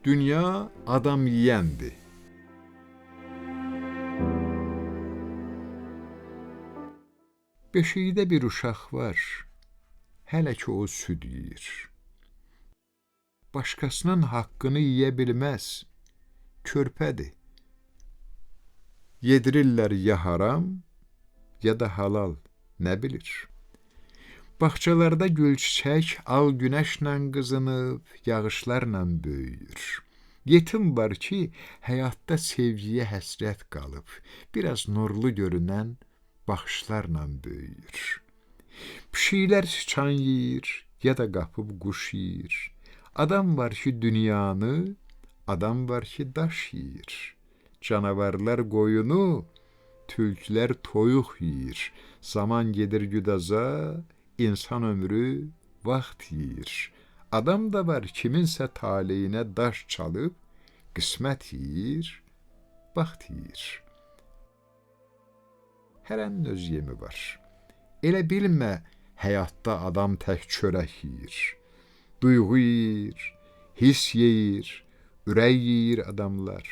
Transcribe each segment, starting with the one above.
Dünya adam yeyəndir. Beşikdə bir uşaq var, hələ ki o süd yeyir. Başqasının haqqını yeyə bilməz, körpədir. Yedirirlər ya haram, ya da halal, nə bilir. Bağçalarda gül çiçək al günəşlə qızınıb, yağışlarla böyüyür. Yetim var ki, həyatda sevgiyə həsrət qalıb, biraz nurlu görünən baxışlarla böyüyür. Pişiklər sıçan yeyir, ya da qapıb quş yeyir. Adam var ki, dünyanı, adam var ki, daş yeyir. Canavarlar qoyunu, tülkülər toyuq yeyir. Zaman gedir güdaza, insan ömrü vaxt yeyir. Adam da var kiminsə taleyinə daş çalıb, qismət yeyir, vaxt yeyir. Hərənin öz yemi var. Elə bilmə, həyatda adam tək çörək yeyir. Duyğu yeyir, hiss yeyir, ürək yeyir adamlar.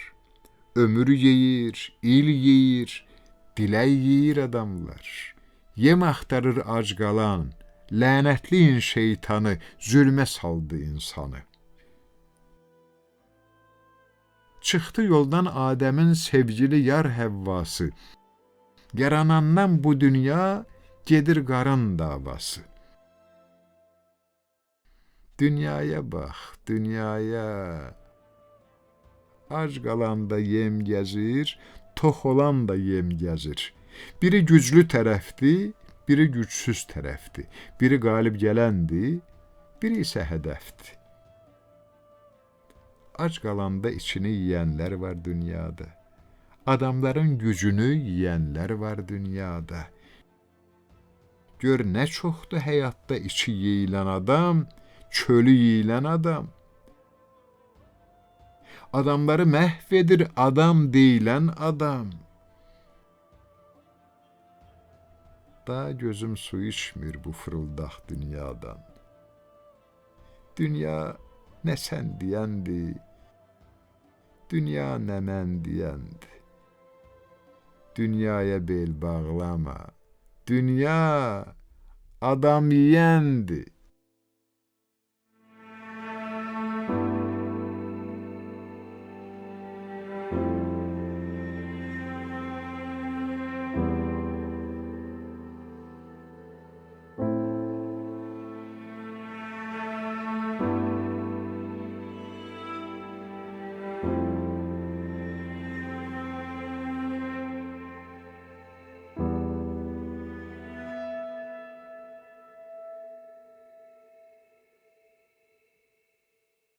Ömür yeyir, il yeyir, dilək yeyir adamlar. Yem axtarır ac qalan, lənətliyin şeytanı, zülmə saldı insanı. Çıxdı yoldan Adəmin sevgili yar Həvvası. Yaranandan bu dünya gedir qarın davası. Dünyaya bax, dünyaya. Ac qalanda yem gəzir, tox olan da yem gəzir. Biri güclü tərəfdir, biri gücsüz tərəfdir. Biri qalib gələndir, biri isə hədəfdir. Ac qalanda içini yeyənlər var dünyada. Adamların gücünü yeyənlər var dünyada. Gör nə çoxdur həyatda içi yeyilən adam, çölü yeyilən adam. Adamları məhv edir adam deyilən adam. Da gözüm su içmir bu fırıldaq dünyadan. Dünya nə sən deyəndir, dünya nə mən deyəndir. Dünyaya bel bağlama, dünya adam yeyəndir.